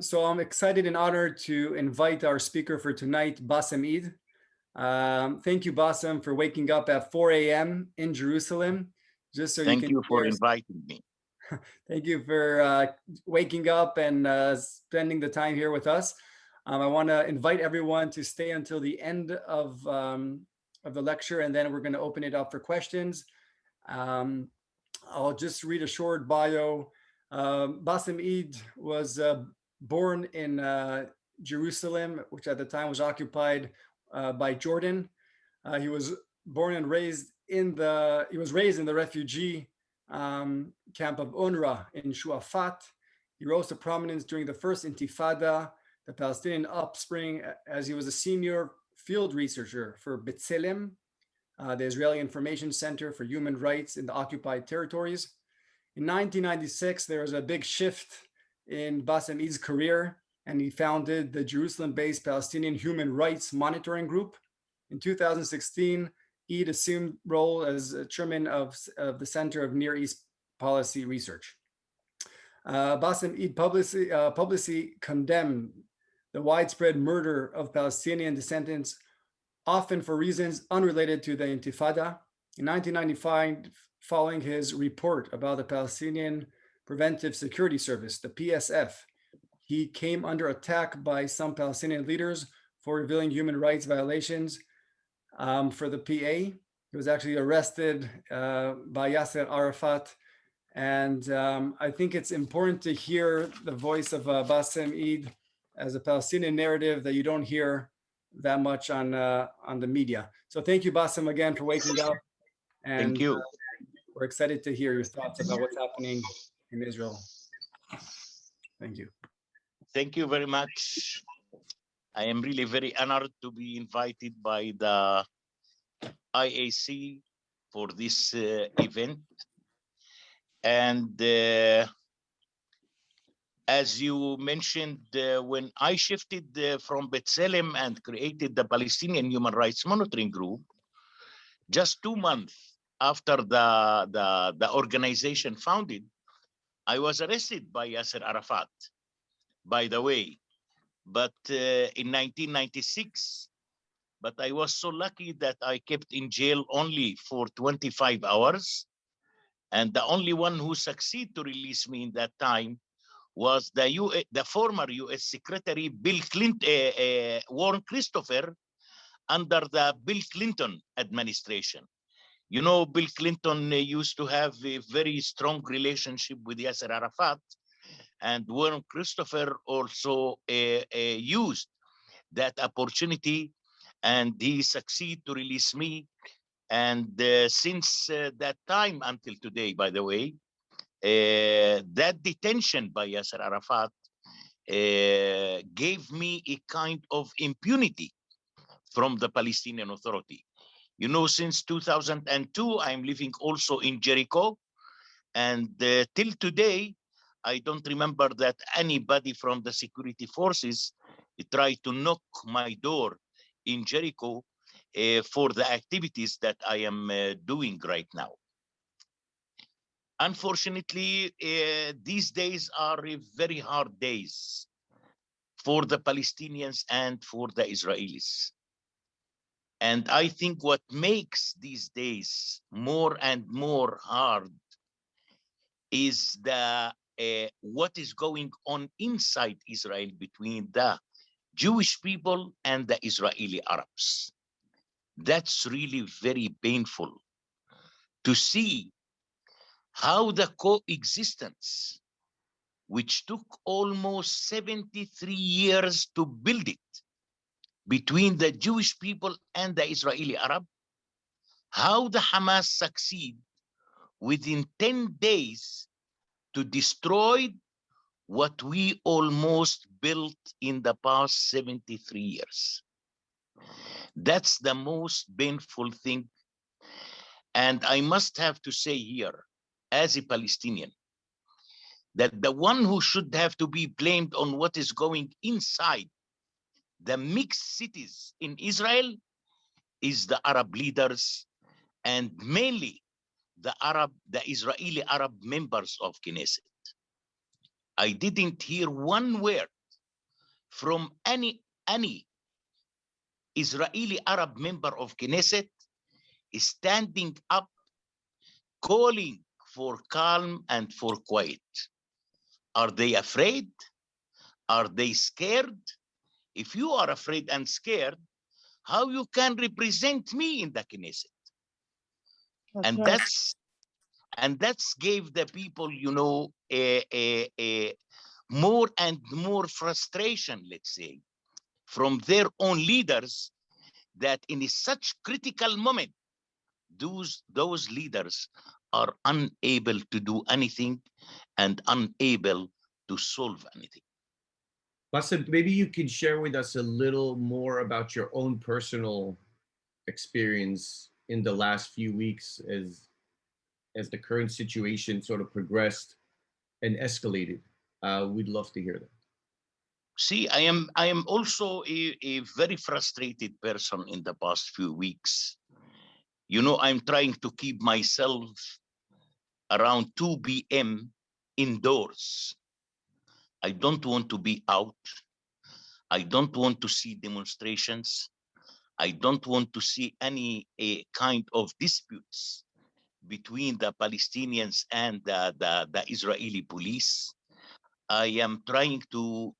So I'm excited and honored to invite our speaker for tonight, Bassem Eid. Thank you, Bassem, for waking up at 4 a.m. in Jerusalem, just so you Thank can you for share. inviting me. Thank you for waking up and spending the time here with us. I want to invite everyone to stay until the end of the lecture, and then we're going to open it up for questions. Um, I'll just read a short bio. Bassem Eid was born in Jerusalem, which at the time was occupied by Jordan. He was born and raised in the he was raised in the refugee camp of UNRWA in Shuafat. He rose to prominence during the first Intifada, the Palestinian upspring, as he was a senior field researcher for B'Tselem, the Israeli Information Center for Human Rights in the occupied territories. In 1996, there was a big shift in Bassem Eid's career, and he founded the Jerusalem-based Palestinian Human Rights Monitoring Group. In 2016, Eid assumed role as chairman of the Center of Near East Policy Research. Bassem Eid publicly condemned the widespread murder of Palestinian descendants, often for reasons unrelated to the Intifada. In 1995, following his report about the Palestinian Preventive Security Service, the PSF, he came under attack by some Palestinian leaders for revealing human rights violations for the PA. He was actually arrested by Yasser Arafat. And I think it's important to hear the voice of Bassem Eid as a Palestinian narrative that you don't hear that much on the media. So thank you, Bassem, again for waking up. And Thank you. we're excited to hear your thoughts about what's happening in Israel. Thank you. Thank you very much. I am really very honored to be invited by the IAC for this event. And as you mentioned, when I shifted from B'Tselem and created the Palestinian Human Rights Monitoring Group, just 2 months after the organization founded, I was arrested by Yasser Arafat, by the way, but in 1996. But I was so lucky that I kept in jail only for 25 hours. And the only one who succeeded to release me in that time was the former U.S. Secretary Bill Clinton, Warren Christopher, under the Bill Clinton administration. You know, Bill Clinton used to have a very strong relationship with Yasser Arafat, and Warren Christopher also used that opportunity, and he succeeded to release me. And since that time until today, by the way, that detention by Yasser Arafat gave me a kind of impunity from the Palestinian Authority. You know, since 2002, I'm living also in Jericho. And till today, I don't remember that anybody from the security forces tried to knock my door in Jericho for the activities that I am doing right now. Unfortunately, these days are very hard days for the Palestinians and for the Israelis. And I think what makes these days more and more hard is what is going on inside Israel between the Jewish people and the Israeli Arabs. That's really very painful to see how the coexistence, which took almost 73 years to build it between the Jewish people and the Israeli Arab, how the Hamas succeed within 10 days to destroy what we almost built in the past 73 years. That's the most painful thing. And I must have to say here, as a Palestinian, that the one who should have to be blamed on what is going inside the mixed cities in Israel is the Arab leaders, and mainly the Israeli Arab members of Knesset. I didn't hear one word from any Israeli Arab member of Knesset is standing up, calling for calm and for quiet. Are they afraid? Are they scared? If you are afraid and scared, how you can represent me in the Knesset? And right. that's gave the people, you know, a more and more frustration, let's say, from their own leaders, that in such critical moment, those leaders are unable to do anything and unable to solve anything. Bassem, maybe you could share with us a little more about your own personal experience in the last few weeks as the current situation sort of progressed and escalated. We'd love to hear that. See, I am also a very frustrated person in the past few weeks. You know, I'm trying to keep myself around 2 p.m. indoors. I don't want to be out. I don't want to see demonstrations. I don't want to see any kind of disputes between the Palestinians and the Israeli police. I am trying to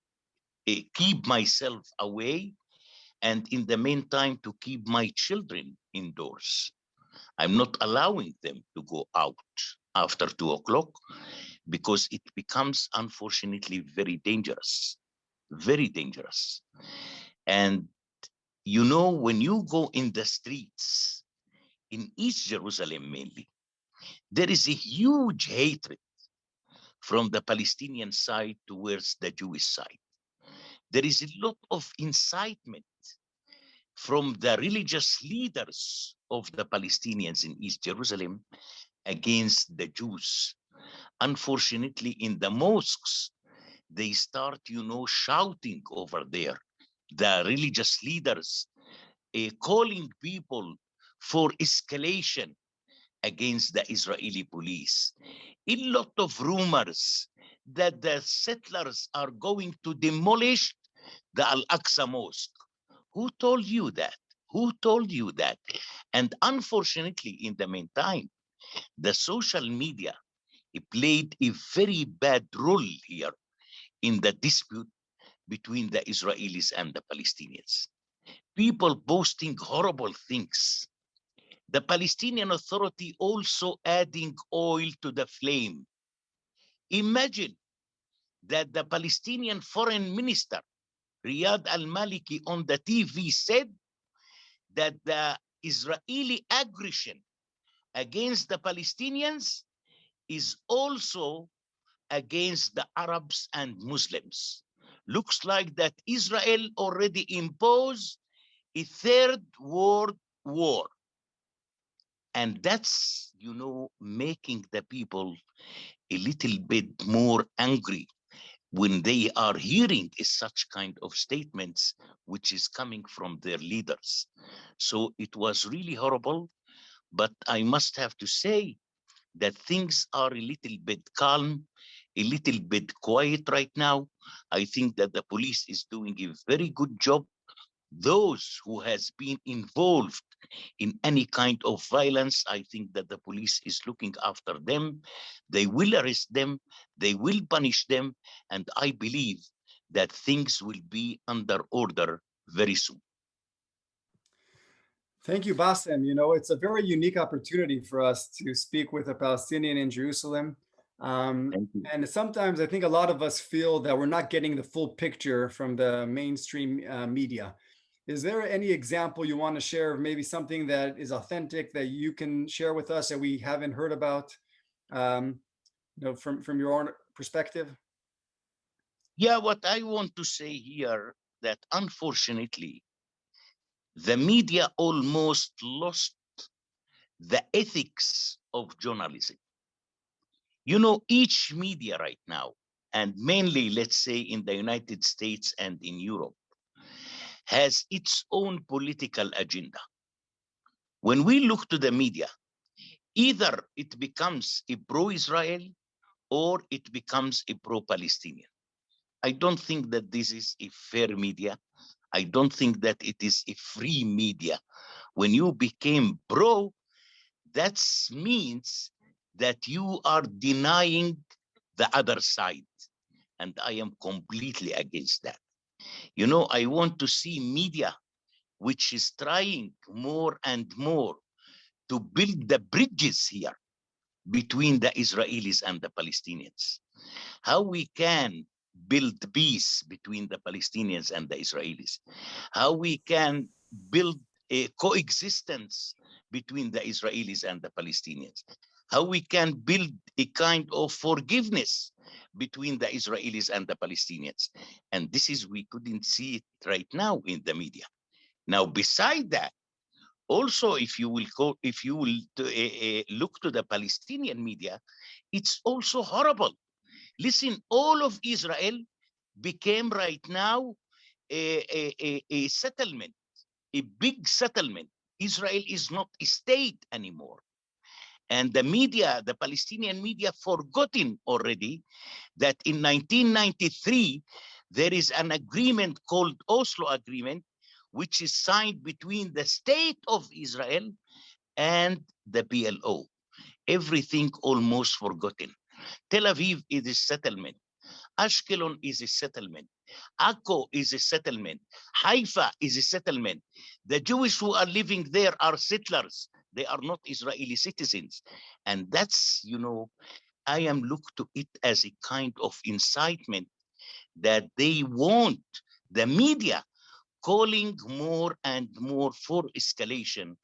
keep myself away, and in the meantime to keep my children indoors. I'm not allowing them to go out after 2 o'clock because it becomes, unfortunately, very dangerous, very dangerous. And you know, when you go in the streets in East Jerusalem mainly, there is a huge hatred from the Palestinian side towards the Jewish side. There is a lot of incitement from the religious leaders of the Palestinians in East Jerusalem against the Jews. Unfortunately, in the mosques, they start, you know, shouting over there. The religious leaders calling people for escalation against the Israeli police. A lot of rumors that the settlers are going to demolish the Al-Aqsa Mosque. Who told you that? Who told you that? And unfortunately, in the meantime, the social media played a very bad role here in the dispute between the Israelis and the Palestinians. People posting horrible things. The Palestinian Authority also adding oil to the flame. Imagine that the Palestinian Foreign Minister, Riyad al-Maliki, on the TV said that the Israeli aggression against the Palestinians is also against the Arabs and Muslims. Looks like that Israel already imposed a third world war. And that's, you know, making the people a little bit more angry when they are hearing such kind of statements, which is coming from their leaders. So it was really horrible, but I must have to say that things are a little bit calm, a little bit quiet right now. I think that the police is doing a very good job. Those who has been involved in any kind of violence, I think that the police is looking after them. They will arrest them, they will punish them, and I believe that things will be under order very soon. Thank you, Bassem. You know, it's a very unique opportunity for us to speak with a Palestinian in Jerusalem. Thank you. And sometimes I think a lot of us feel that we're not getting the full picture from the mainstream media. Is there any example you want to share of maybe something that is authentic that you can share with us that we haven't heard about, you know, from your own perspective? Yeah, what I want to say here that unfortunately, the media almost lost the ethics of journalism. You know, each media right now, and mainly, let's say, in the United States and in Europe, has its own political agenda. When we look to the media, either it becomes a pro-Israel or it becomes a pro-Palestinian. I don't think that this is a fair media. I don't think that it is a free media. When you became pro, that means that you are denying the other side. And I am completely against that. You know, I want to see media which is trying more and more to build the bridges here between the Israelis and the Palestinians. How we can build peace between the Palestinians and the Israelis. How we can build a coexistence between the Israelis and the Palestinians. How we can build a kind of forgiveness between the Israelis and the Palestinians. And this is, we couldn't see it right now in the media. Now, beside that, also, if you will look to the Palestinian media, it's also horrible. Listen, all of Israel became right now a settlement, a big settlement. Israel is not a state anymore. And the media, the Palestinian media, forgotten already that in 1993, there is an agreement called Oslo Agreement, which is signed between the state of Israel and the PLO. Everything almost forgotten. Tel Aviv is a settlement. Ashkelon is a settlement. Akko is a settlement. Haifa is a settlement. The Jewish who are living there are settlers. They are not Israeli citizens. And that's, you know, I am looked to it as a kind of incitement that they want the media calling more and more for escalation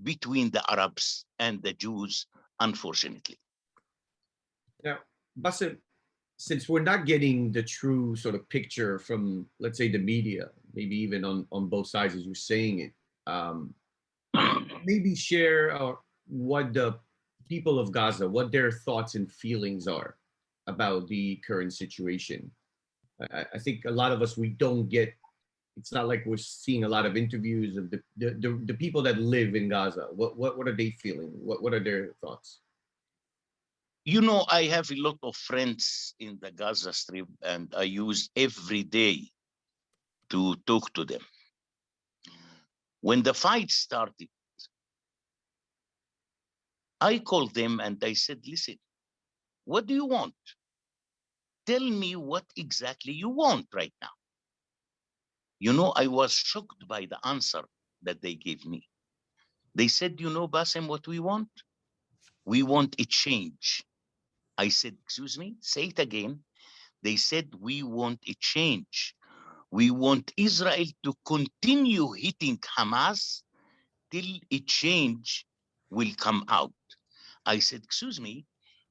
between the Arabs and the Jews, unfortunately. Now, Bassem, since we're not getting the true sort of picture from, let's say, the media, maybe even on both sides as you're saying it, maybe share what the people of Gaza, what their thoughts and feelings are about the current situation. I think a lot of us, we don't get, it's not like we're seeing a lot of interviews of the people that live in Gaza. What are they feeling? What are their thoughts? You know, I have a lot of friends in the Gaza Strip, and I use every day to talk to them. When the fight started, I called them and I said, listen, what do you want? Tell me what exactly you want right now. You know, I was shocked by the answer that they gave me. They said, you know, Bassem, what we want? We want a change. I said, excuse me, say it again. They said, we want a change. We want Israel to continue hitting Hamas till a change will come out. I said, excuse me,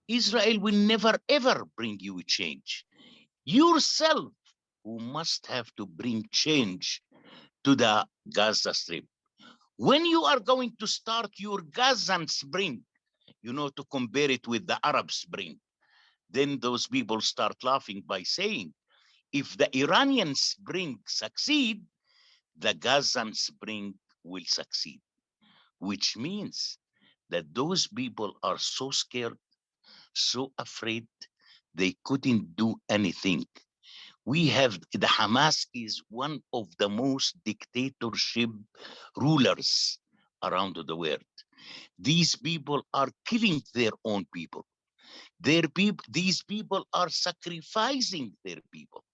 Israel will never ever bring you a change. Yourself who must have to bring change to the Gaza Strip. When you are going to start your Gazan Spring, you know, to compare it with the Arab Spring, then those people start laughing by saying, if the Iranian Spring succeed, the Gazan Spring will succeed, which means that those people are so scared, so afraid, they couldn't do anything. We have, the Hamas is one of the most dictatorship rulers around the world. These people are killing their own people. These people are sacrificing their people.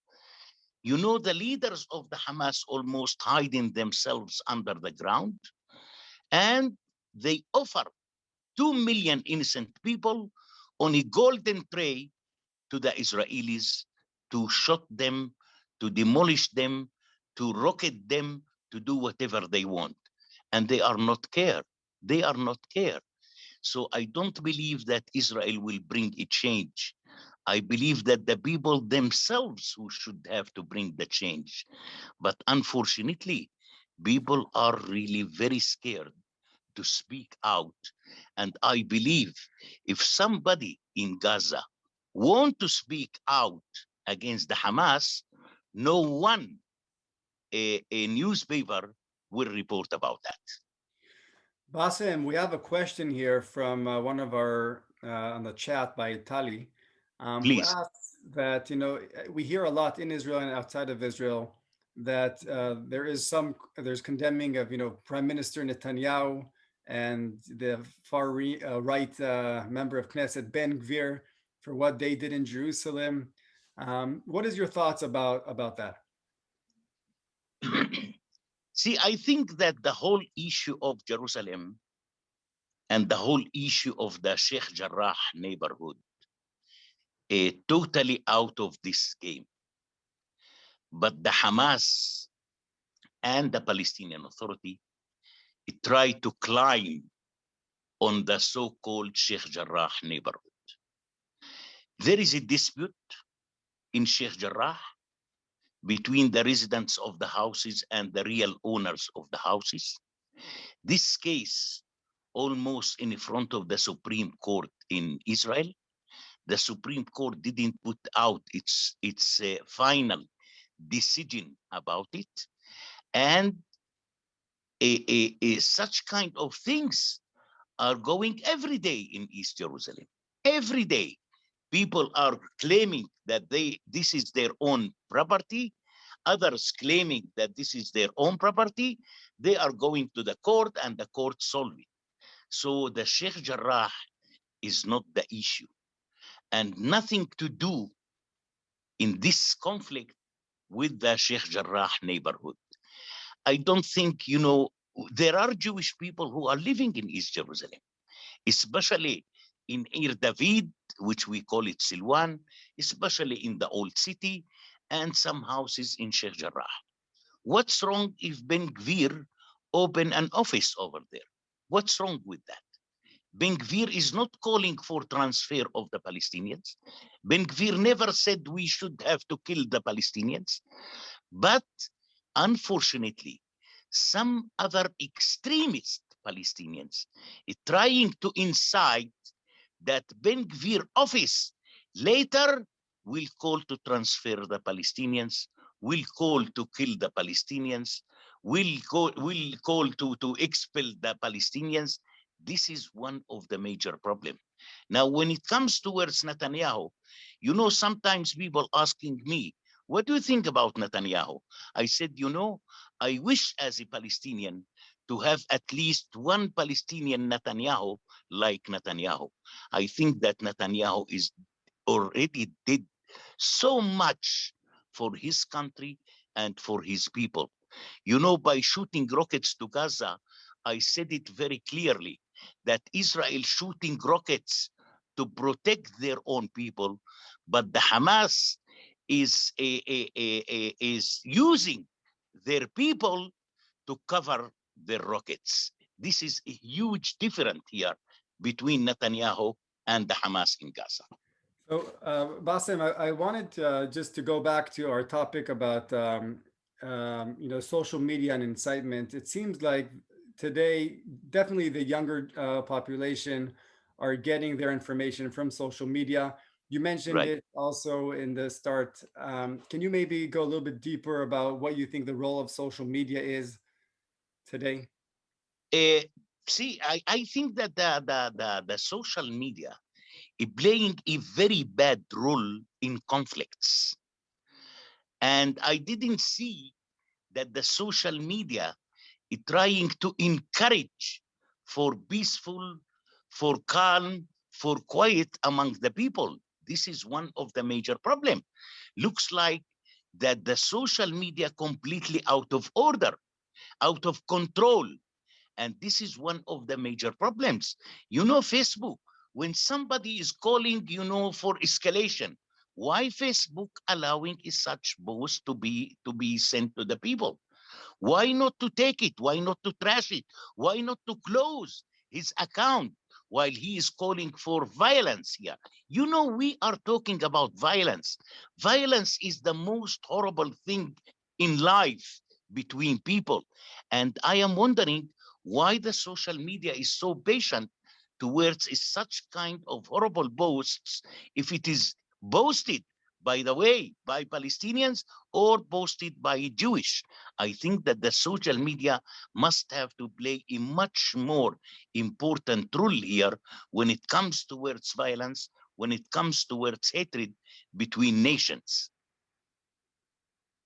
You know, the leaders of the Hamas almost hiding themselves under the ground, and they offer 2 million innocent people on a golden tray to the Israelis to shoot them, to demolish them, to rocket them, to do whatever they want. And they are not care. They are not care. So I don't believe that Israel will bring a change. I believe that the people themselves who should have to bring the change. But unfortunately, people are really very scared to speak out. And I believe if somebody in Gaza want to speak out against the Hamas, no one, a newspaper will report about that. Bassem, we have a question here from one of our on the chat by Tali, who Please. asks, that, we hear a lot in Israel and outside of Israel that there's condemning of, Prime Minister Netanyahu and the right member of Knesset, Ben Gvir, for what they did in Jerusalem. What is your thoughts about that? See, I think that the whole issue of Jerusalem and the whole issue of the Sheikh Jarrah neighborhood totally out of this game. But the Hamas and the Palestinian Authority try to climb on the so-called Sheikh Jarrah neighborhood. There is a dispute in Sheikh Jarrah between the residents of the houses and the real owners of the houses. This case almost in front of the Supreme Court in Israel. The Supreme Court didn't put out its final decision about it. And such kind of things are going every day in East Jerusalem. Every day, people are claiming that this is their own property. Others claiming that this is their own property. They are going to the court and the court solve it. So the Sheikh Jarrah is not the issue, and nothing to do in this conflict with the Sheikh Jarrah neighborhood. I don't think, there are Jewish people who are living in East Jerusalem, especially in Ir David, which we call it Silwan, especially in the Old City, and some houses in Sheikh Jarrah. What's wrong if Ben Gvir open an office over there? What's wrong with that? Ben Gvir is not calling for transfer of the Palestinians. Ben Gvir never said we should have to kill the Palestinians. But unfortunately, some other extremist Palestinians are trying to incite that Ben Gvir office later will call to transfer the Palestinians, will call to kill the Palestinians, will call to expel the Palestinians. This is one of the major problems. Now, when it comes towards Netanyahu, sometimes people asking me, what do you think about Netanyahu? I said, I wish as a Palestinian to have at least one Palestinian Netanyahu like Netanyahu. I think that Netanyahu is already did so much for his country and for his people. By shooting rockets to Gaza, I said it very clearly that Israel shooting rockets to protect their own people, but the Hamas is using their people to cover their rockets. This is a huge difference here between Netanyahu and the Hamas in Gaza. So, Bassem, I wanted just to go back to our topic about social media and incitement. It seems like today, definitely the younger population are getting their information from social media. You mentioned Right. it also in the start. Can you maybe go a little bit deeper about what you think the role of social media is today? See, I think that the social media is playing a very bad role in conflicts. And I didn't see that the social media is trying to encourage for peaceful, for calm, for quiet among the people. This is one of the major problems. Looks like that the social media completely out of order, out of control. And this is one of the major problems. Facebook, when somebody is calling, for escalation, why Facebook allowing such post to be sent to the people? Why not to take it? Why not to trash it? Why not to close his account while he is calling for violence here? We are talking about violence. Violence is the most horrible thing in life between people. And I am wondering why the social media is so patient towards such kind of horrible posts if it is boasted, by the way, by Palestinians or boasted by Jewish. I think that the social media must have to play a much more important role here when it comes towards violence, when it comes towards hatred between nations.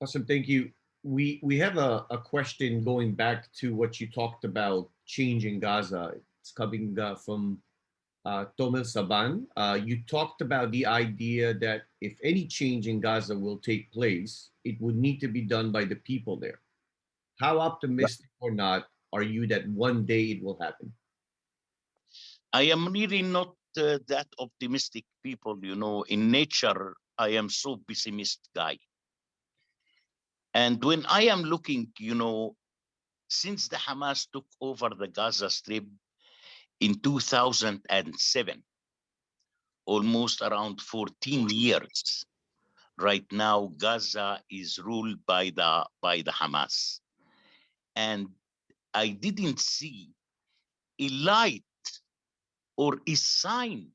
Awesome, thank you. We have a question going back to what you talked about changing Gaza. It's coming from Tomel Saban. You talked about the idea that if any change in Gaza will take place, it would need to be done by the people there. How optimistic or not are you that one day it will happen? I am really not that optimistic people, in nature, I am so pessimist guy. And when I am looking, since the Hamas took over the Gaza Strip in 2007, almost around 14 years, right now, Gaza is ruled by the Hamas. And I didn't see a light or a sign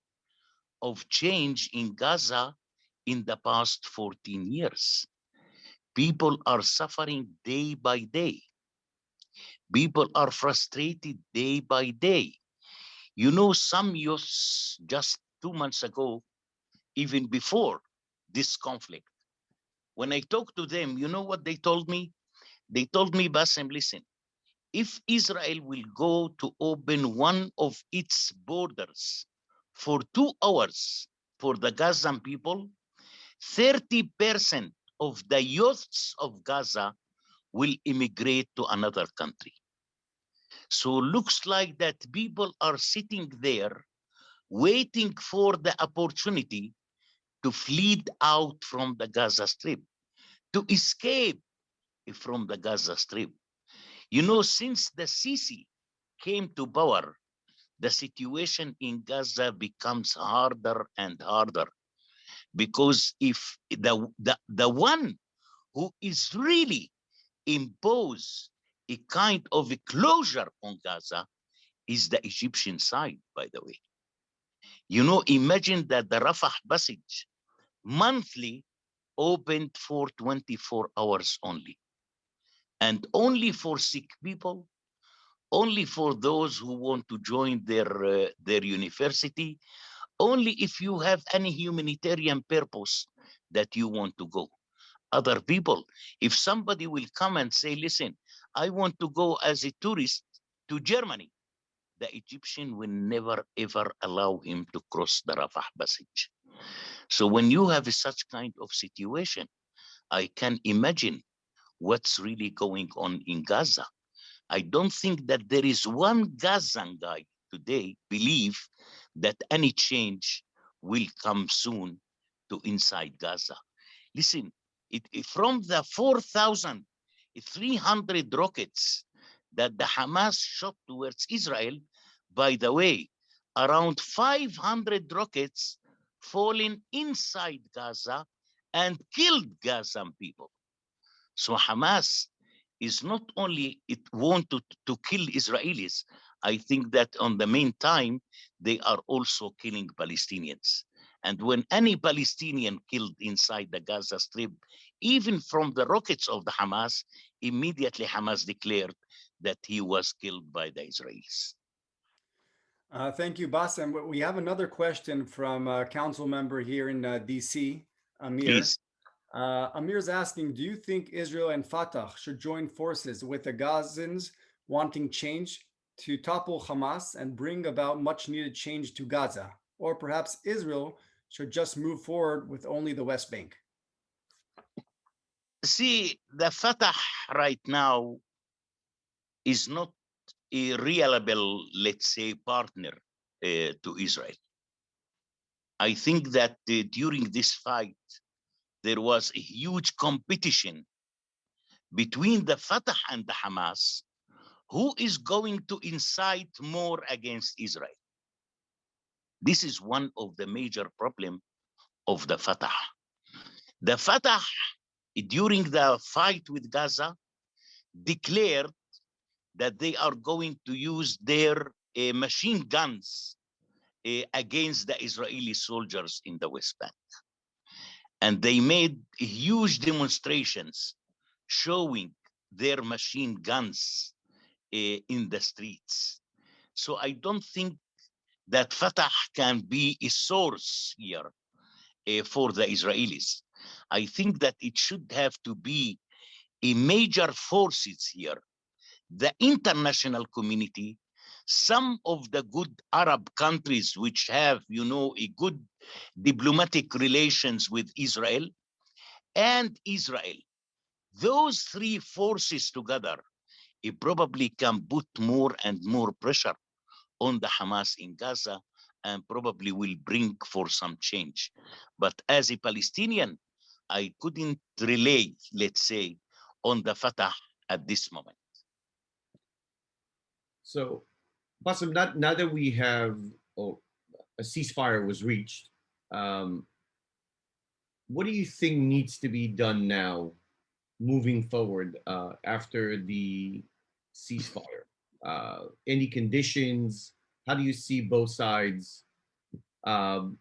of change in Gaza in the past 14 years. People are suffering day by day. People are frustrated day by day. Some youths just 2 months ago, even before this conflict, when I talked to them, you know what they told me? They told me, Bassem, listen, if Israel will go to open one of its borders for 2 hours for the Gazan people, 30% of the youths of Gaza will immigrate to another country. So looks like that people are sitting there waiting for the opportunity to flee out from the Gaza Strip, to escape from the Gaza Strip. Since the Sisi came to power, the situation in Gaza becomes harder and harder, because if the one who is really impose a kind of a closure on Gaza is the Egyptian side, by the way. Imagine that the Rafah passage monthly opened for 24 hours only, and only for sick people, only for those who want to join their university, only if you have any humanitarian purpose that you want to go. Other people, if somebody will come and say, listen, I want to go as a tourist to Germany, the Egyptian will never ever allow him to cross the Rafah passage. So when you have such kind of situation, I can imagine what's really going on in Gaza. I don't think that there is one Gazan guy today believe that any change will come soon to inside Gaza. Listen, from the 4,300 rockets that the Hamas shot towards Israel, by the way, around 500 rockets falling inside Gaza and killed Gazan people. So Hamas is not only it want to kill Israelis, I think that on the meantime, they are also killing Palestinians. And when any Palestinian killed inside the Gaza Strip, even from the rockets of the Hamas, immediately Hamas declared that he was killed by the Israelis. Thank you, Bassem. We have another question from a council member here in DC, Amir. Please. Amir's asking, do you think Israel and Fatah should join forces with the Gazans wanting change to topple Hamas and bring about much needed change to Gaza? Or perhaps Israel should just move forward with only the West Bank? See, the Fatah right now is not a reliable, let's say, partner to Israel. I think that during this fight, there was a huge competition between the Fatah and the Hamas, who is going to incite more against Israel. This is one of the major problems of the Fatah. The Fatah, during the fight with Gaza, declared that they are going to use their machine guns against the Israeli soldiers in the West Bank. And they made huge demonstrations showing their machine guns in the streets. So I don't think that Fatah can be a source here for the Israelis. I think that it should have to be a major forces here. The international community, some of the good Arab countries which have, a good diplomatic relations with Israel, and Israel. Those three forces together, it probably can put more and more pressure on the Hamas in Gaza and probably will bring for some change. But as a Palestinian, I couldn't rely, let's say, on the Fatah at this moment. So, Bassem, now that we have a ceasefire was reached, um, what do you think needs to be done now, moving forward after the ceasefire? Any conditions? How do you see both sides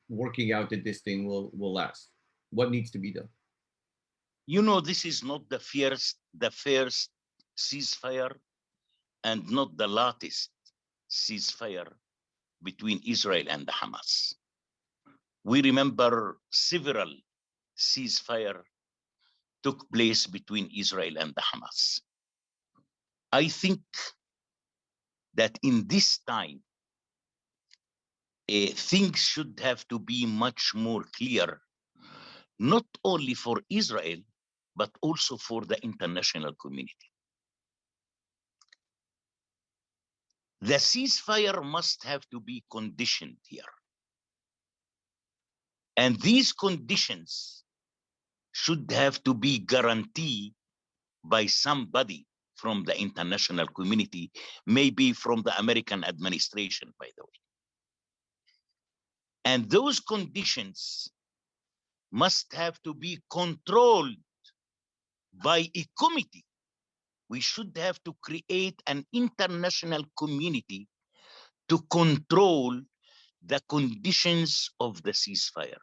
working out that this thing will last? What needs to be done? This is not the first ceasefire and not the latest ceasefire between Israel and the Hamas. We remember several ceasefire took place between Israel and the Hamas. I think that in this time, things should have to be much more clear, not only for Israel, but also for the international community. The ceasefire must have to be conditioned here. And these conditions should have to be guaranteed by somebody from the international community, maybe from the American administration, by the way. And those conditions must have to be controlled by a committee. We should have to create an international community to control the conditions of the ceasefire.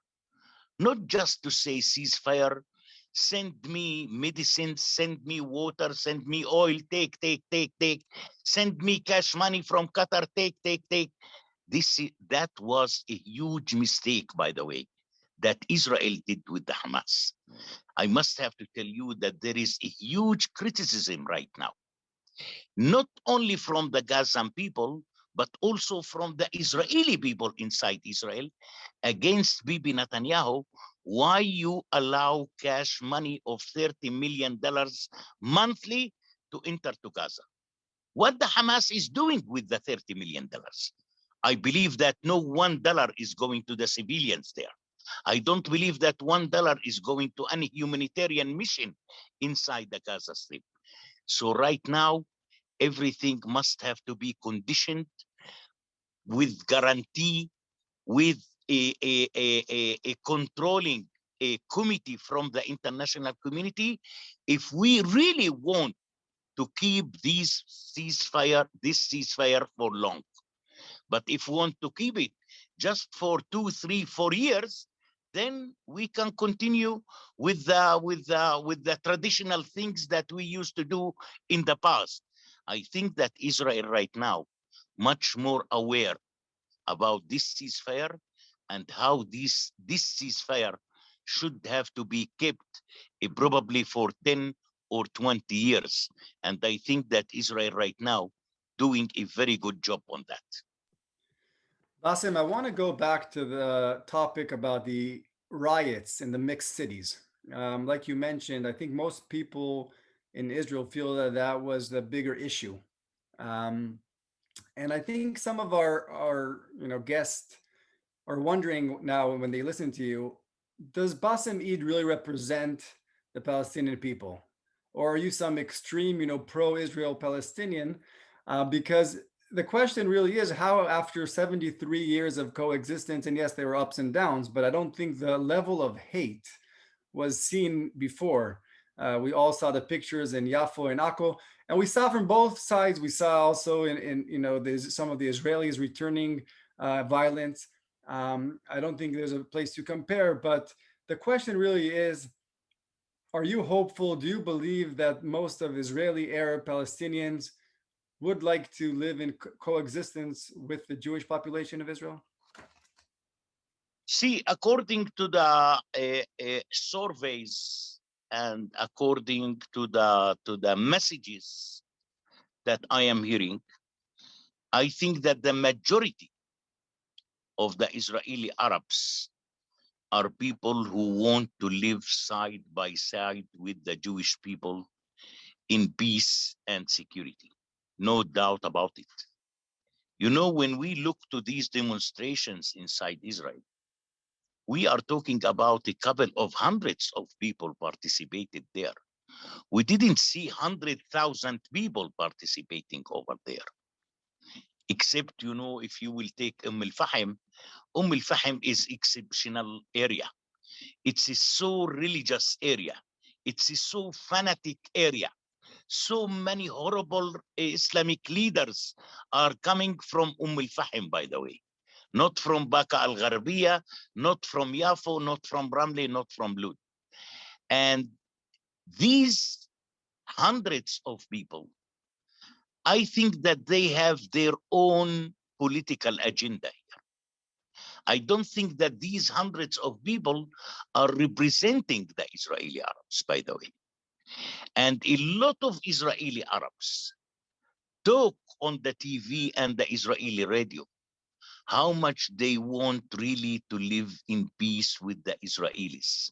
Not just to say ceasefire, send me medicine, send me water, send me oil, take, send me cash money from Qatar, take. That was a huge mistake, by the way, that Israel did with the Hamas. I must have to tell you that there is a huge criticism right now, not only from the Gazan people, but also from the Israeli people inside Israel against Bibi Netanyahu. Why you allow cash money of $30 million monthly to enter to Gaza? What the Hamas is doing with the $30 million? I believe that no $1 is going to the civilians there. I don't believe that $1 is going to any humanitarian mission inside the Gaza Strip. So right now, everything must have to be conditioned with guarantee, with a controlling a committee from the international community, if we really want to keep this ceasefire for long. But if we want to keep it just for 2, 3, 4 years, then we can continue with the traditional things that we used to do in the past. I think that Israel right now much more aware about this ceasefire and how this ceasefire should have to be kept probably for 10 or 20 years. And I think that Israel right now doing a very good job on that. Bassem, I want to go back to the topic about the riots in the mixed cities. Like you mentioned, I think most people in Israel feel that that was the bigger issue. Um, and I think some of our guests are wondering now when they listen to you, does Bassem Eid really represent the Palestinian people? Or are you some extreme, pro-Israel Palestinian? Because the question really is how, after 73 years of coexistence, and yes, there were ups and downs, but I don't think the level of hate was seen before. We all saw the pictures in Yafo and Akko, and we saw from both sides. We saw also in some of the Israelis returning violence. I don't think there's a place to compare, but the question really is, are you hopeful? Do you believe that most of Israeli Arab Palestinians would like to live in coexistence with the Jewish population of Israel? See, according to the surveys and according to the messages that I am hearing, I think that the majority of the Israeli Arabs are people who want to live side by side with the Jewish people in peace and security. No doubt about it. You know, when we look to these demonstrations inside Israel, we are talking about a couple of hundreds of people participated there. We didn't see 100,000 people participating over there. Except, you know, if you will take Al-Fahim is exceptional area. It's a so religious area. It's a so fanatic area. So many horrible Islamic leaders are coming from Al-Fahim, by the way. Not from Baka al-Gharbiya, not from Yafo, not from Ramli, not from Lud. And these hundreds of people, I think that they have their own political agenda. I don't think that these hundreds of people are representing the Israeli Arabs, by the way. And a lot of Israeli Arabs talk on the TV and the Israeli radio how much they want really to live in peace with the Israelis,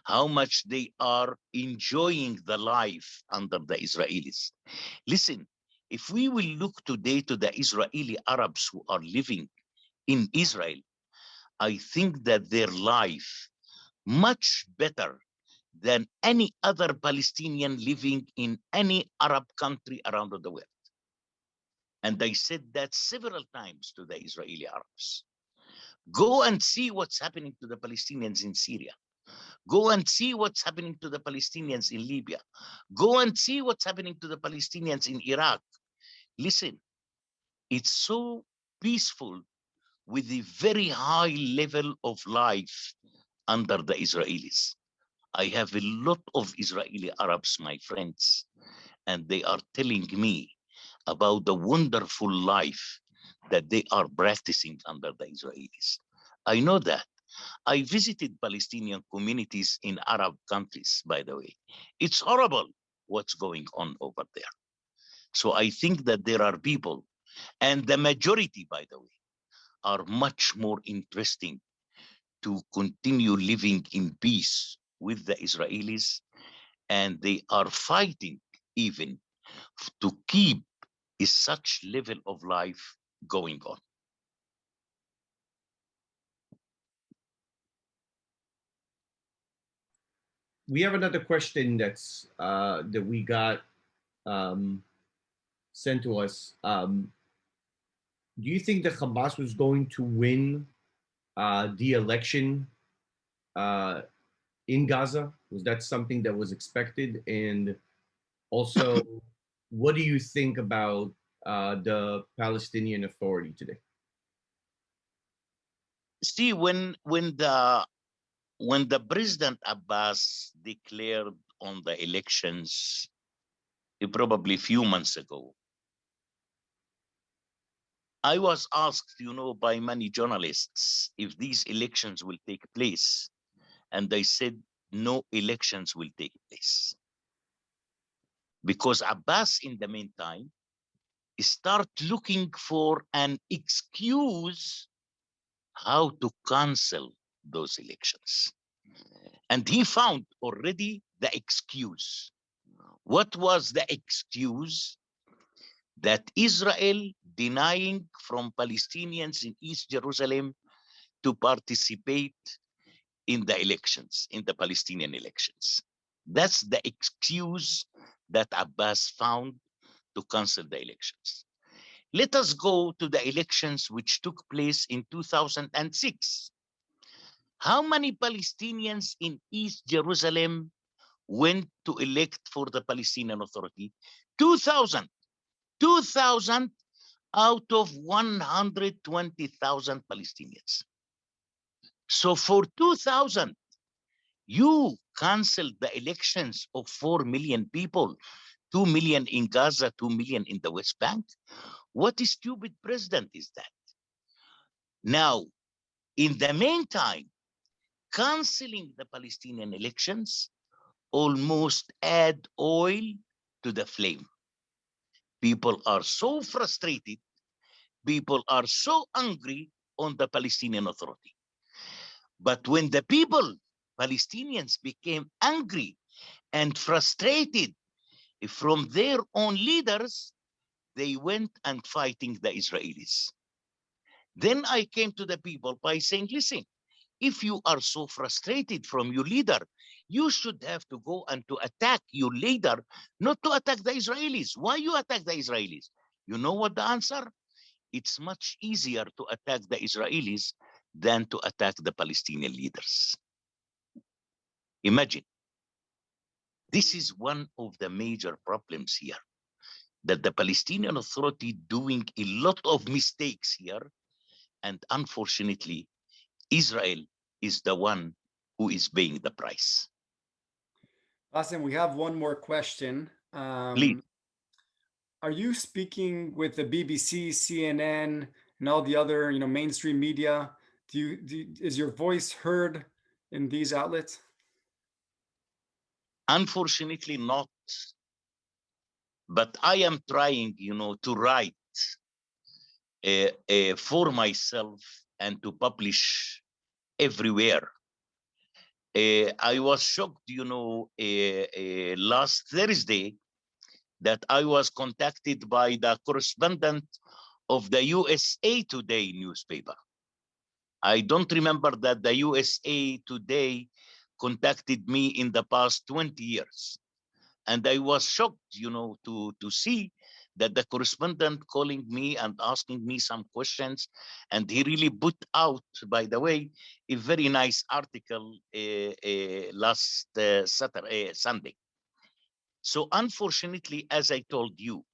how much they are enjoying the life under the Israelis. Listen, if we will look today to the Israeli Arabs who are living in Israel, I think that their life much better than any other Palestinian living in any Arab country around the world. And I said that several times to the Israeli Arabs. Go and see what's happening to the Palestinians in Syria. Go and see what's happening to the Palestinians in Libya. Go and see what's happening to the Palestinians in Iraq. Listen, it's so peaceful with a very high level of life under the Israelis. I have a lot of Israeli Arabs, my friends, and they are telling me about the wonderful life that they are practicing under the Israelis. I know that. I visited Palestinian communities in Arab countries, by the way. It's horrible what's going on over there. So I think that there are people, and the majority, by the way, are much more interesting to continue living in peace with the Israelis, and they are fighting even to keep such level of life going on. We have another question that we got sent to us. Do you think that Hamas was going to win the election in Gaza? Was that something that was expected? And also, what do you think about the Palestinian Authority today? See, when the President Abbas declared on the elections, probably a few months ago, I was asked, you know, by many journalists if these elections will take place, and they said no elections will take place because Abbas, in the meantime, start looking for an excuse how to cancel those elections. And he found already the excuse. What was the excuse? That Israel denying from Palestinians in East Jerusalem to participate in the elections, in the Palestinian elections. That's the excuse that Abbas found to cancel the elections. Let us go to the elections which took place in 2006. How many Palestinians in East Jerusalem went to elect for the Palestinian Authority? 2,000. 2,000 out of 120,000 Palestinians. So for 2,000, you canceled the elections of 4 million people 2 million in Gaza, 2 million in the West Bank. What a stupid president is that? Now, in the meantime, canceling the Palestinian elections almost add oil to the flame. People are so frustrated. People are so angry on the Palestinian Authority. But when the people, Palestinians, became angry and frustrated from their own leaders, they went and fighting the Israelis. Then I came to the people by saying, listen, if you are so frustrated from your leader, you should have to go and to attack your leader, not to attack the Israelis. Why you attack the Israelis? You know what the answer? It's much easier to attack the Israelis than to attack the Palestinian leaders. Imagine. This is one of the major problems here, that the Palestinian Authority doing a lot of mistakes here, and unfortunately, Israel is the one who is paying the price. Bassem, we have one more question. Please. Are you speaking with the BBC, CNN, and all the other, mainstream media? Is your voice heard in these outlets? Unfortunately not, but I am trying, to write for myself and to publish everywhere. I was shocked, last Thursday that I was contacted by the correspondent of the USA Today newspaper. I don't remember that the USA Today contacted me in the past 20 years. And I was shocked, to see that the correspondent calling me and asking me some questions. And he really put out, by the way, a very nice article last Sunday. So unfortunately, as I told you,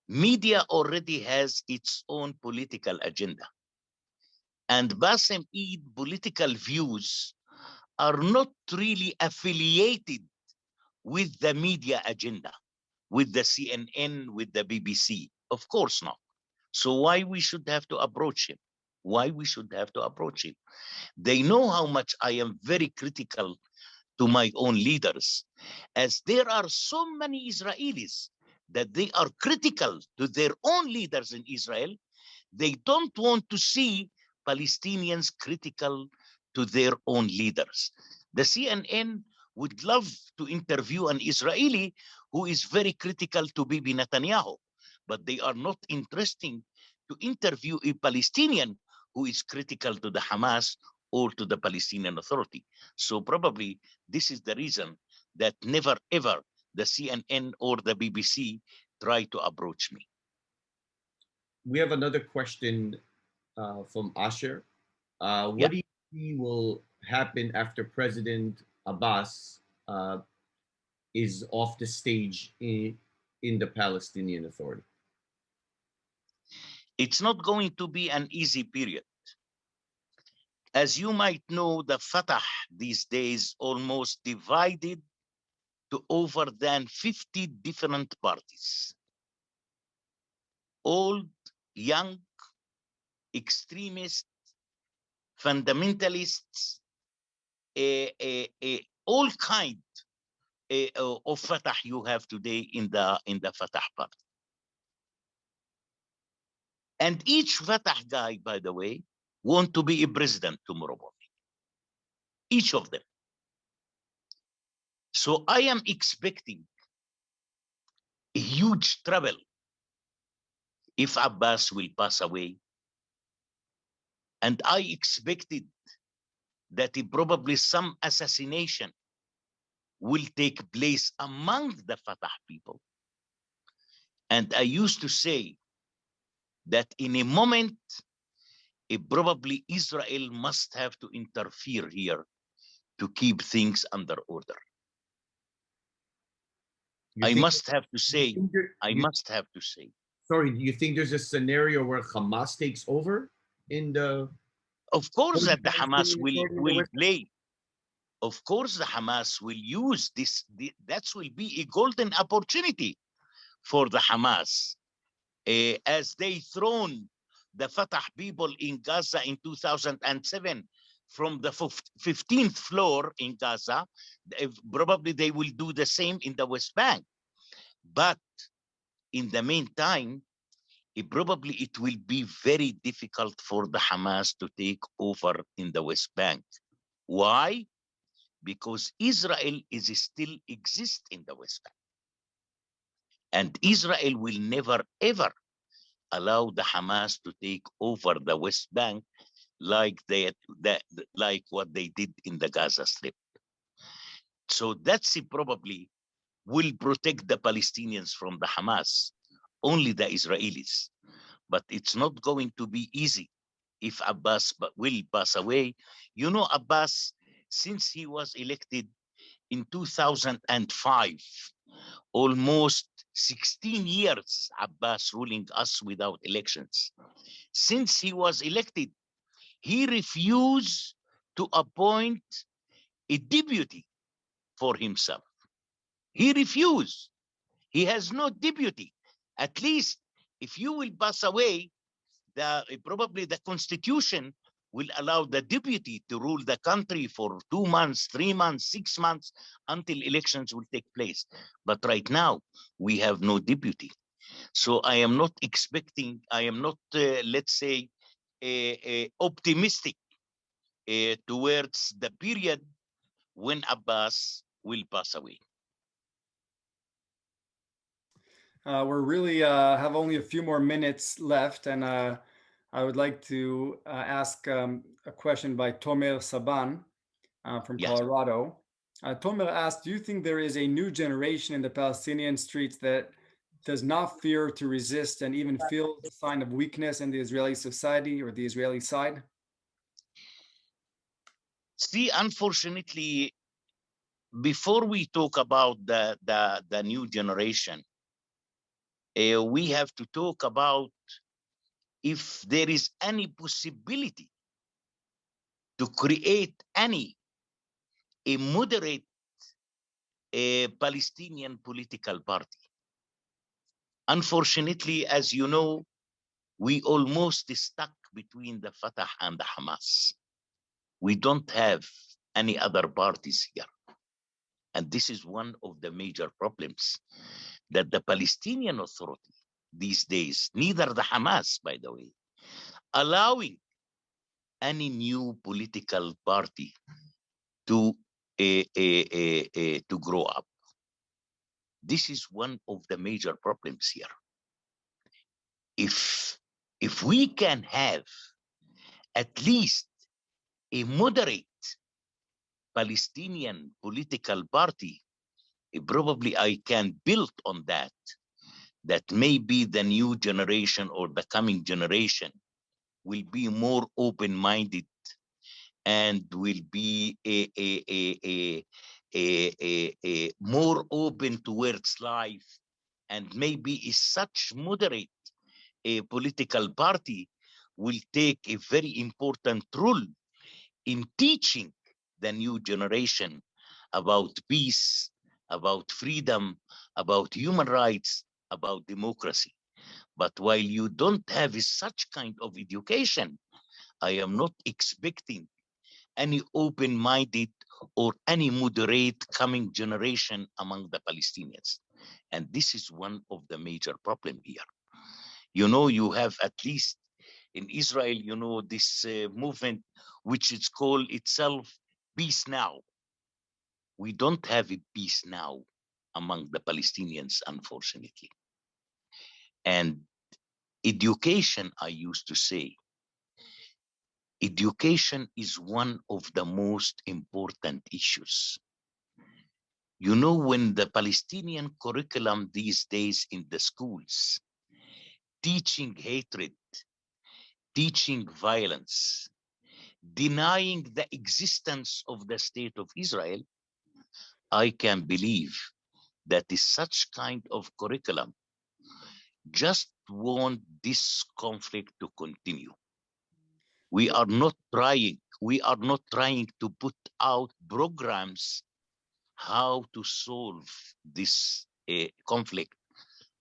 media already has its own political agenda. And Bassem Eid political views are not really affiliated with the media agenda, with the CNN, with the BBC. Of course not. So why we should have to approach him? Why we should have to approach him? They know how much I am very critical to my own leaders, as there are so many Israelis that they are critical to their own leaders in Israel. They don't want to see Palestinians critical to their own leaders. The CNN would love to interview an Israeli who is very critical to Bibi Netanyahu, but they are not interested to interview a Palestinian who is critical to the Hamas or to the Palestinian Authority. So probably this is the reason that never ever the CNN or the BBC try to approach me. We have another question from Asher. What Yeah. do you see will happen after President Abbas is off the stage in the Palestinian Authority? It's not going to be an easy period. As you might know, the Fatah these days almost divided to over than 50 different parties. Old, young, extremists, fundamentalists, all kind of Fatah you have today in the Fatah party. And each Fatah guy, by the way, want to be a president tomorrow morning. Each of them. So I am expecting a huge trouble if Abbas will pass away. And I expected that probably some assassination will take place among the Fatah people. And I used to say that in a moment, probably Israel must have to interfere here to keep things under order. I must have to say. Sorry, do you think there's a scenario where Hamas takes over in the? Of course that the Hamas will play. Of course the Hamas will use this. That will be a golden opportunity for the Hamas. As they thrown the Fatah people in Gaza in 2007 from the 15th floor in Gaza, probably they will do the same in the West Bank. But in the meantime, probably it will be very difficult for the Hamas to take over in the West Bank. Why? Because Israel is still exist in the West Bank. And Israel will never, ever allow the Hamas to take over the West Bank like what they did in the Gaza Strip. So that's probably will protect the Palestinians from the Hamas, only the Israelis. But it's not going to be easy if Abbas will pass away. You know, Abbas, since he was elected in 2005, almost 16 years, Abbas ruling us without elections. Since he was elected, he refused to appoint a deputy for himself. He refused. He has no deputy. At least if you will pass away, probably the constitution will allow the deputy to rule the country for 2 months, 3 months, 6 months until elections will take place. But right now, we have no deputy. So I am not expecting, I am not, let's say, optimistic towards the period when Abbas will pass away. We're really have only a few more minutes left, and I would like to ask a question by Tomer Saban from Yes. Colorado. Tomer asked, do you think there is a new generation in the Palestinian streets that does not fear to resist and even feel a sign of weakness in the Israeli society or the Israeli side? See, unfortunately, before we talk about the new generation, we have to talk about if there is any possibility to create a moderate Palestinian political party. Unfortunately, as you know, we almost stuck between the Fatah and the Hamas. We don't have any other parties here. And this is one of the major problems that the Palestinian Authority these days, neither the Hamas, by the way, allowing any new political party to grow up. This is one of the major problems here. If we can have at least a moderate Palestinian political party, probably I can build on that maybe the new generation or the coming generation will be more open-minded and will be a more open towards life, and maybe is such moderate a political party will take a very important role in teaching the new generation about peace, about freedom, about human rights, about democracy. But while you don't have such kind of education, I am not expecting any open-minded or any moderate coming generation among the Palestinians. And this is one of the major problems here. You know, you have at least in Israel, you know, this movement, which is called itself Peace Now. We don't have a peace now among the Palestinians, unfortunately. And education, I used to say, education is one of the most important issues. You know, when the Palestinian curriculum these days in the schools, teaching hatred, teaching violence, denying the existence of the state of Israel, I can believe that is such kind of curriculum just want this conflict to continue. We are not trying to put out programs how to solve this conflict,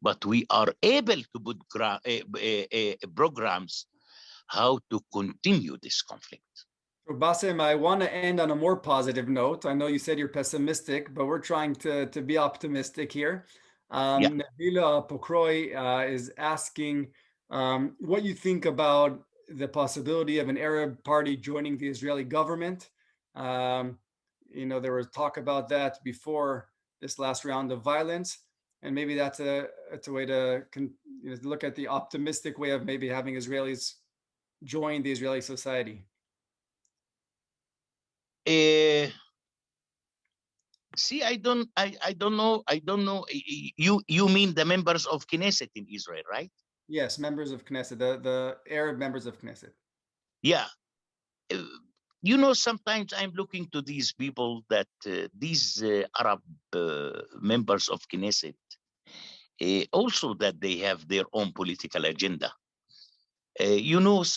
but we are able to put programs how to continue this conflict. So Bassem, I want to end on a more positive note. I know you said you're pessimistic, but we're trying to be optimistic here. Yeah. Nabila Pokroy is asking what you think about the possibility of an Arab party joining the Israeli government. There was talk about that before this last round of violence, and maybe that's a way to look at the optimistic way of maybe having Israelis join the Israeli society. See, I don't know. You mean the members of Knesset in Israel, right? Yes, members of Knesset, the Arab members of Knesset. Yeah. Sometimes I'm looking to these people that these Arab members of Knesset, also that they have their own political agenda.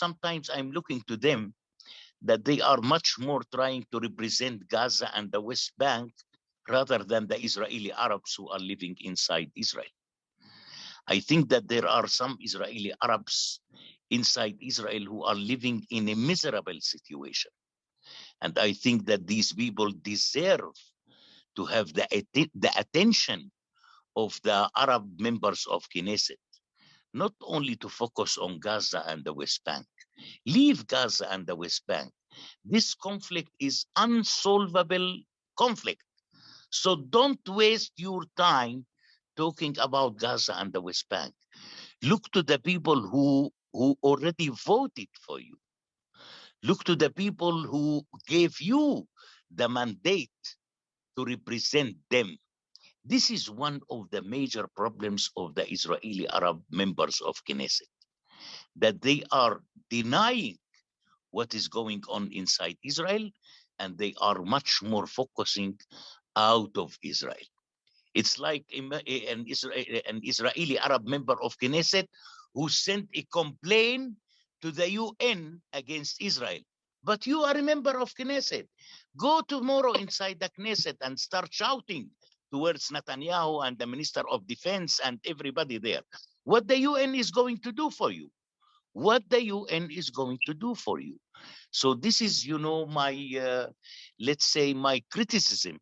Sometimes I'm looking to them that they are much more trying to represent Gaza and the West Bank rather than the Israeli Arabs who are living inside Israel. I think that there are some Israeli Arabs inside Israel who are living in a miserable situation. And I think that these people deserve to have the attention of the Arab members of Knesset, not only to focus on Gaza and the West Bank. Leave Gaza and the West Bank. This conflict is unsolvable conflict. So don't waste your time talking about Gaza and the West Bank. Look to the people who already voted for you. Look to the people who gave you the mandate to represent them. This is one of the major problems of the Israeli Arab members of Knesset, that they are denying what is going on inside Israel, and they are much more focusing out of Israel. It's like an Israeli Arab member of Knesset who sent a complaint to the UN against Israel. But you are a member of Knesset. Go tomorrow inside the Knesset and start shouting towards Netanyahu and the Minister of Defense and everybody there. What the UN is going to do for you. What the UN is going to do for you. So this is, my, let's say, my criticism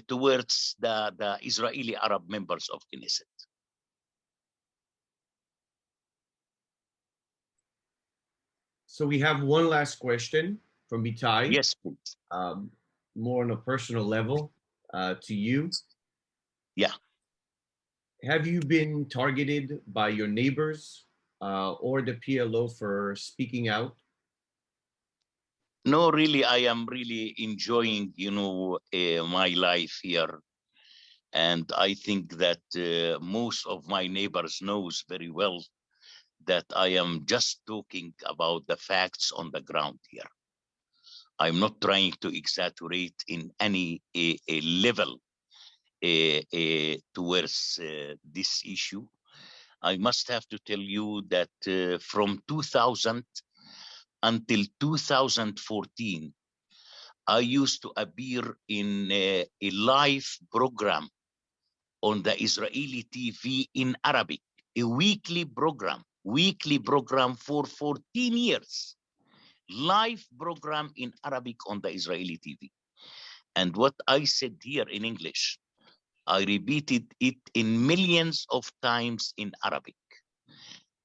towards the Israeli Arab members of Knesset. So we have one last question from Itai. Yes, please. More on a personal level to you. Yeah. Have you been targeted by your neighbors or the PLO for speaking out? No, really, I am really enjoying, my life here. And I think that most of my neighbors knows very well that I am just talking about the facts on the ground here. I'm not trying to exaggerate in any level towards this issue. I must have to tell you that from 2000 until 2014, I used to appear in a live program on the Israeli TV in Arabic, a weekly program for 14 years, live program in Arabic on the Israeli TV. And what I said here in English, I repeated it in millions of times in Arabic.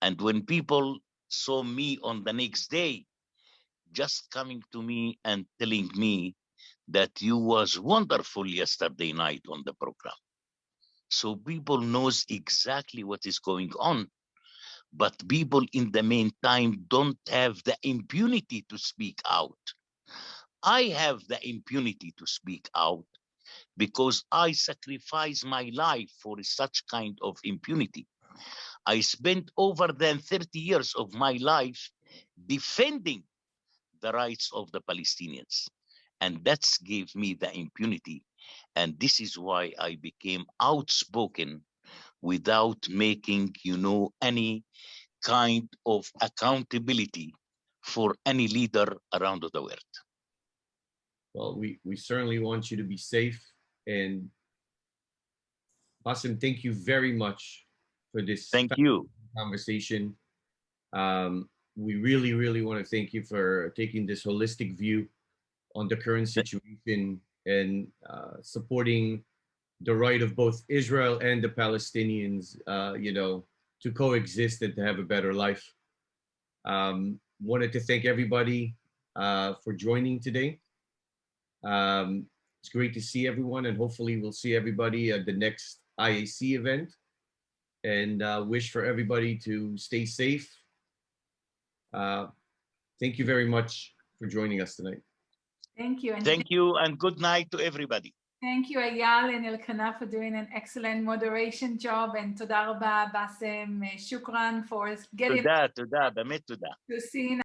And when people saw me on the next day, just coming to me and telling me that you was wonderful yesterday night on the program. So people knows exactly what is going on, but people in the meantime don't have the impunity to speak out. I have the impunity to speak out because I sacrifice my life for such kind of impunity. I spent over than 30 years of my life defending the rights of the Palestinians. And that's gave me the impunity. And this is why I became outspoken without making, any kind of accountability for any leader around the world. Well, we certainly want you to be safe. And Bassem, thank you very much for this Thank you. conversation. We really, really want to thank you for taking this holistic view on the current situation and supporting the right of both Israel and the Palestinians, to coexist and to have a better life. Wanted to thank everybody for joining today. It's great to see everyone, and hopefully we'll see everybody at the next IAC event. And wish for everybody to stay safe. Thank you very much for joining us tonight. Thank you. And Thank you, and good night to everybody. thank you, Ayal and Elkanah, for doing an excellent moderation job. And toda rabba, Bassem, shukran for getting Tuda, באמת תודה. to see